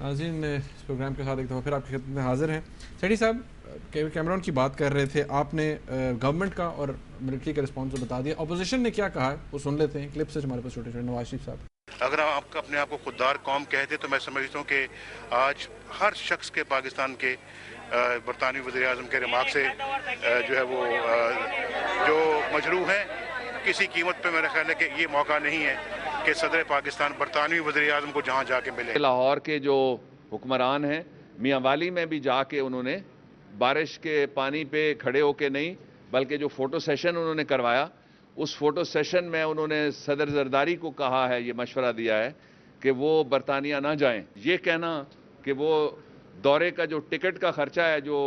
ناظرین اس پروگرام کے ساتھ ایک دفعہ پھر آپ کی خدمت میں حاضر ہیں. سیٹھی صاحب کیمرون کی بات کر رہے تھے, آپ نے گورنمنٹ کا اور ملٹری کا رسپانس بتا دیا. اپوزیشن نے کیا کہا ہے وہ سن لیتے ہیں کلپ سے ہمارے پاس چھوٹے چھوٹے. نواز شریف صاحب, اگر آپ اپنے آپ کو خوددار قوم کہتے تو میں سمجھتا ہوں کہ آج ہر شخص کے پاکستان کے برطانوی وزیر اعظم کے ریمارک سے جو ہے وہ جو مجروح ہیں, کسی قیمت پہ میرا خیال ہے کہ یہ موقع نہیں ہے کہ صدر پاکستان برطانوی وزیر اعظم کو جہاں جا کے ملے. لاہور کے جو حکمران ہیں میاں والی میں بھی جا کے انہوں نے بارش کے پانی پہ کھڑے ہو کے نہیں بلکہ جو فوٹو سیشن انہوں نے کروایا اس فوٹو سیشن میں انہوں نے صدر زرداری کو کہا ہے, یہ مشورہ دیا ہے کہ وہ برطانیہ نہ جائیں. یہ کہنا کہ وہ دورے کا جو ٹکٹ کا خرچہ ہے جو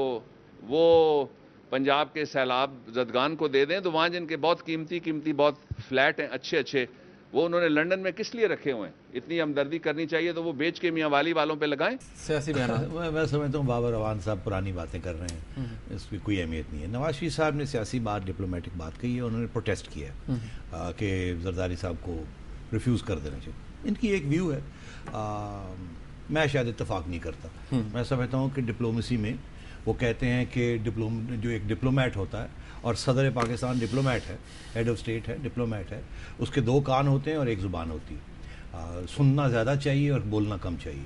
وہ پنجاب کے سیلاب زدگان کو دے دیں, تو وہاں جن کے بہت قیمتی بہت فلیٹ ہیں اچھے وہ انہوں نے لنڈن میں کس لیے رکھے ہوئے ہیں. اتنی ہمدردی کرنی چاہیے تو وہ بیچ کے میاں والی والوں پہ لگائیں. سیاسی بیانات میں سمجھتا ہوں بابر روان صاحب پرانی باتیں کر رہے ہیں, اس کی کوئی اہمیت نہیں ہے. نواز شریف صاحب نے سیاسی بات ڈپلومیٹک بات کہی ہے, انہوں نے پروٹیسٹ کیا ہے کہ زرداری صاحب کو ریفیوز کر دینا چاہیے. ان کی ایک ویو ہے, میں شاید اتفاق نہیں کرتا. میں سمجھتا ہوں کہ ڈپلومیسی میں وہ کہتے ہیں کہ جو ایک ڈپلومیٹ ہوتا ہے اور صدر پاکستان ڈپلومیٹ ہے, ہیڈ آف اسٹیٹ ہے, ڈپلومیٹ ہے, اس کے دو کان ہوتے ہیں اور ایک زبان ہوتی ہے. سننا زیادہ چاہیے اور بولنا کم چاہیے,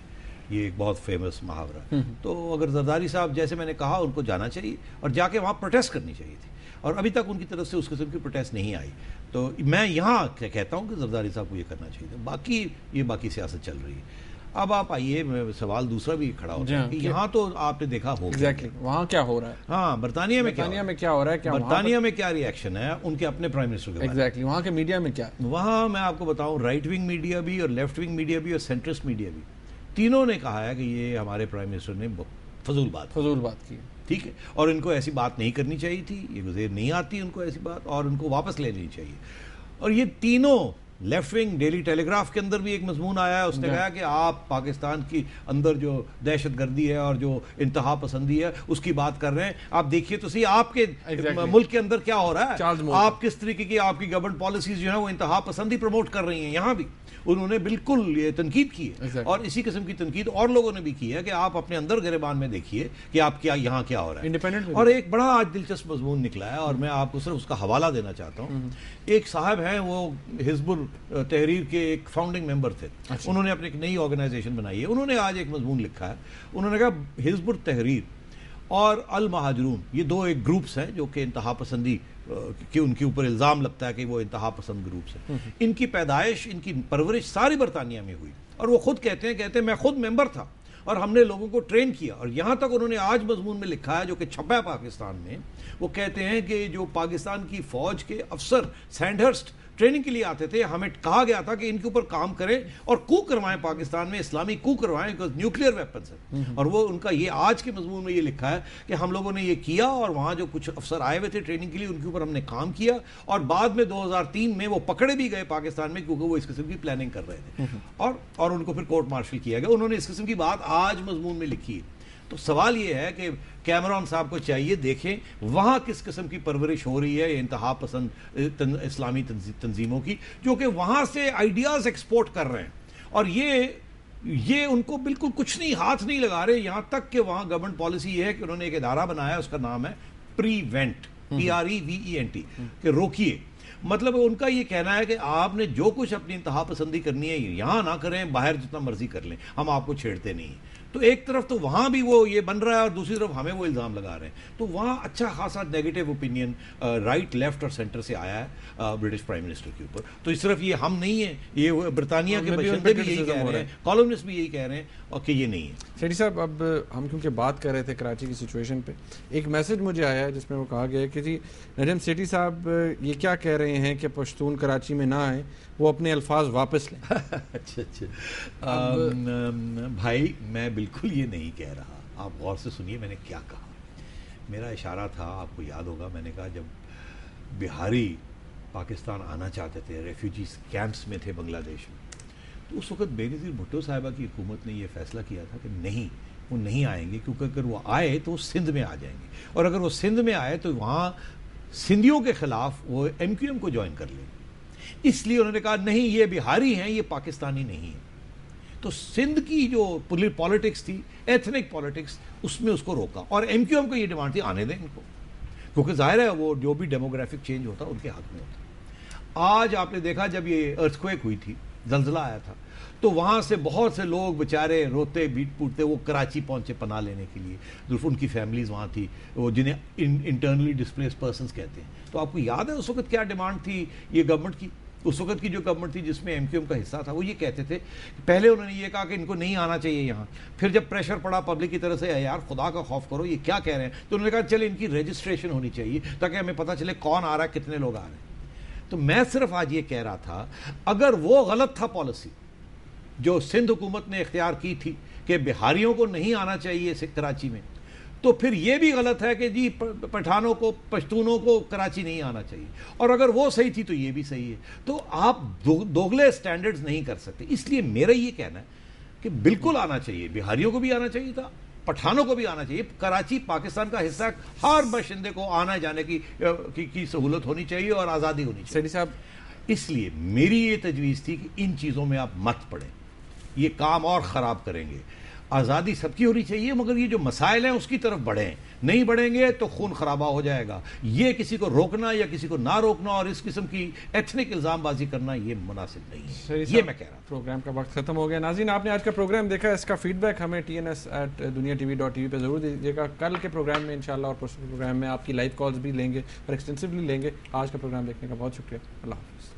یہ ایک بہت فیمس محاورہ. تو اگر زرداری صاحب جیسے میں نے کہا ان کو جانا چاہیے اور جا کے وہاں پروٹیسٹ کرنی چاہیے تھی, اور ابھی تک ان کی طرف سے اس قسم کی پروٹیسٹ نہیں آئی. تو میں یہاں کہتا ہوں کہ زرداری صاحب کو یہ کرنا چاہیے. باقی سیاست چل رہی ہے. اب آپ آئیے, سوال دوسرا بھی کھڑا ہوتا ہے کہ یہاں تو آپ نے دیکھا ہوگا وہاں کیا ہو رہا ہے. ہاں, برطانیہ میں کیا ہو رہا ہے, برطانیہ میں کیا ری ایکشن ہے ان کے اپنے پرائم منسٹر کے ایگزیکٹلی, وہاں کے میڈیا میں کیا. وہاں میں آپ کو بتاؤں رائٹ ونگ میڈیا بھی اور لیفٹ ونگ میڈیا بھی اور سینٹرسٹ میڈیا بھی, تینوں نے کہا ہے کہ یہ ہمارے پرائم منسٹر نے فضول بات کی. ٹھیک ہے, اور ان کو ایسی بات نہیں کرنی چاہیے تھی, یہ گزیر نہیں آتی ان کو ایسی بات, اور ان کو واپس لے لینی چاہیے. اور یہ تینوں لیفٹ ونگ, ڈیلی ٹیلی گراف کے اندر بھی ایک مضمون آیا ہے, اس نے کہا کہ آپ پاکستان کی اندر جو دہشت گردی ہے اور جو انتہا پسندی ہے اس کی بات کر رہے ہیں. آپ دیکھیے تو صحیح آپ کے ملک کے اندر کیا ہو رہا ہے, آپ کس طریقے کی آپ کی گورنمنٹ پالیسیز جو ہیں وہ انتہا پسندی پروموٹ کر رہی ہیں. یہاں بھی انہوں نے بالکل یہ تنقید کی ہے, اور اسی قسم کی تنقید اور لوگوں نے بھی کی ہے کہ آپ اپنے اندر گریبان میں دیکھیے کہ آپ کیا یہاں کیا ہو رہا ہے. اور ایک بڑا آج دلچسپ مضمون نکلا ہے اور میں آپ کو صرف اس کا حوالہ دینا چاہتا ہوں. ایک صاحب ہیں وہ حزب التحریر کے ایک فاؤنڈنگ ممبر تھے, انہوں نے اپنی ایک نئی آرگنائزیشن بنائی ہے. انہوں نے آج ایک مضمون لکھا ہے, انہوں نے کہا حزب التحریر اور المہاجرون یہ دو ایک گروپس ہیں جو کہ انتہا پسندی کہ ان کے اوپر الزام لگتا ہے کہ وہ انتہا پسند گروپس ہیں. ان کی پیدائش, ان کی پرورش ساری برطانیہ میں ہوئی, اور وہ خود کہتے ہیں میں خود ممبر تھا اور ہم نے لوگوں کو ٹرین کیا. اور یہاں تک انہوں نے آج مضمون میں لکھا ہے جو کہ چھپا ہے پاکستان میں, وہ کہتے ہیں کہ جو پاکستان کی فوج کے افسر سینڈہرسٹ ٹریننگ کے لیے آتے تھے, ہمیں کہا گیا تھا کہ ان کے اوپر کام کریں اور کو کروائیں, پاکستان میں اسلامی کو کروائیں بیکاز نیوکلیئر ویپنز ہیں. اور وہ ان کا یہ آج کے مضمون میں یہ لکھا ہے کہ ہم لوگوں نے یہ کیا اور وہاں جو کچھ افسر آئے ہوئے تھے ٹریننگ کے لیے ان کے اوپر ہم نے کام کیا, اور بعد میں 2003 میں وہ پکڑے بھی گئے پاکستان میں کیونکہ وہ اس قسم کی پلاننگ کر رہے تھے, اور ان کو پھر کورٹ مارشل کیا گیا. انہوں نے اس قسم کی بات آج مضمون میں لکھی. تو سوال یہ ہے کہ کیمرون صاحب کو چاہیے دیکھیں وہاں کس قسم کی پرورش ہو رہی ہے انتہا پسند اسلامی تنظیموں کی, جو کہ وہاں سے آئیڈیاز ایکسپورٹ کر رہے ہیں, اور یہ ان کو بالکل کچھ نہیں, ہاتھ نہیں لگا رہے. یہاں تک کہ وہاں گورنمنٹ پالیسی یہ ہے کہ انہوں نے ایک ادارہ بنایا, اس کا نام ہے پریوینٹ, PREVENT, کہ روکیے. مطلب ان کا یہ کہنا ہے کہ آپ نے جو کچھ اپنی انتہا پسندی کرنی ہے یہاں نہ کریں, باہر جتنا مرضی کر لیں, ہم آپ کو چھیڑتے نہیں. تو ایک طرف تو وہاں بھی وہ یہ بن رہا ہے اور دوسری طرف ہمیں وہ الزام لگا رہے ہیں. تو وہاں اچھا خاصا نیگیٹو اوپینین رائٹ, لیفٹ اور سینٹر سے آیا ہے برٹش پرائم منسٹر کے اوپر. تو اس طرف یہ ہم نہیں ہیں, یہ برطانیہ کے باشندے بھی یہی کہہ رہے ہیں, کالمنسٹ بھی یہی کہہ رہے ہیں, اور کہ یہ نہیں ہے. سیٹھی صاحب, اب ہم کیونکہ بات کر رہے تھے کراچی کی سچویشن پہ, ایک میسج مجھے آیا ہے جس میں وہ کہا گیا ہے کہ جی نجم سیٹھی صاحب یہ کیا کہہ رہے ہیں کہ پشتون کراچی میں نہ آئیں, وہ اپنے الفاظ واپس لیں. اچھا بھائی, میں بالکل یہ نہیں کہہ رہا, آپ غور سے سنیے میں نے کیا کہا. میرا اشارہ تھا, آپ کو یاد ہوگا, میں نے کہا جب بہاری پاکستان آنا چاہتے تھے, ریفیوجیز کیمپس میں تھے بنگلہ دیش میں, تو اس وقت بے نظیر بھٹو صاحبہ کی حکومت نے یہ فیصلہ کیا تھا کہ نہیں, وہ نہیں آئیں گے, کیونکہ اگر وہ آئے تو وہ سندھ میں آ جائیں گے, اور اگر وہ سندھ میں آئے تو وہاں سندھیوں کے خلاف وہ MQM کو جوائن کر لیں. اس لیے انہوں نے کہا نہیں, یہ بہاری ہیں, یہ پاکستانی نہیں ہیں. تو سندھ کی جو پالیٹکس تھی، ایتھنک پالیٹکس، اس میں اس کو روکا، اور ایم کیو ایم کو یہ ڈیمانڈ تھی آنے دیں ان کو، کیونکہ ظاہر ہے وہ جو بھی ڈیموگرافک چینج ہوتا ان کے حق میں ہوتا۔ آج آپ نے دیکھا جب یہ ارتھکویک ہوئی تھی، زلزلہ آیا تھا، تو وہاں سے بہت سے لوگ بیچارے روتے بیٹ پوٹتے وہ کراچی پہنچے پناہ لینے کے لیے، ان کی فیملیز وہاں تھی، وہ جنہیں انٹرنلی ڈسپلیس پرسنز کہتے ہیں۔ تو آپ کو یاد ہے اس وقت کیا ڈیمانڈ تھی یہ گورنمنٹ کی؟ اس وقت کی جو گورنمنٹ تھی جس میں ایم کیو ایم کا حصہ تھا، وہ یہ کہتے تھے، پہلے انہوں نے یہ کہا کہ ان کو نہیں آنا چاہیے یہاں، پھر جب پریشر پڑا پبلک کی طرف سے، یار خدا کا خوف کرو یہ کیا کہہ رہے ہیں، تو انہوں نے کہا چلے ان کی رجسٹریشن ہونی چاہیے تاکہ ہمیں پتہ چلے کون آ رہا ہے، کتنے لوگ آ رہے ہیں۔ تو میں صرف آج یہ کہہ رہا تھا، اگر وہ غلط تھا پالیسی جو سندھ حکومت نے اختیار کی تھی کہ بہاریوں کو نہیں آنا چاہیے کراچی میں، تو پھر یہ بھی غلط ہے کہ جی پٹھانوں کو، پشتونوں کو کراچی نہیں آنا چاہیے، اور اگر وہ صحیح تھی تو یہ بھی صحیح ہے۔ تو آپ دوگلے سٹینڈرڈز نہیں کر سکتے، اس لیے میرا یہ کہنا ہے کہ بالکل آنا چاہیے، بہاریوں کو بھی آنا چاہیے تھا، پٹھانوں کو بھی آنا چاہیے، کراچی پاکستان کا حصہ، ہر باشندے کو آنے جانے کی سہولت ہونی چاہیے اور آزادی ہونی چاہیے صاحب۔ اس لیے میری یہ تجویز تھی کہ ان چیزوں میں آپ مت پڑیں، یہ کام اور خراب کریں گے۔ آزادی سب کی ہونی چاہیے، مگر یہ جو مسائل ہیں اس کی طرف بڑھیں، نہیں بڑھیں گے تو خون خرابہ ہو جائے گا۔ یہ کسی کو روکنا یا کسی کو نہ روکنا اور اس قسم کی ایتھنک الزام بازی کرنا یہ مناسب نہیں ہے، یہ میں کہہ رہا ہوں۔ پروگرام کا وقت ختم ہو گیا۔ ناظرین، آپ نے آج کا پروگرام دیکھا، اس کا فیڈ بیک ہمیں TNS@duniatv.tv پہ ضرور دیجیے گا۔ کل کے پروگرام میں انشاءاللہ اور پروگرام میں آپ کی لائیو کالز بھی لیں گے اور ایکسٹینسولی لیں گے۔ آج کا پروگرام دیکھنے کا بہت شکریہ، اللہ حافظ۔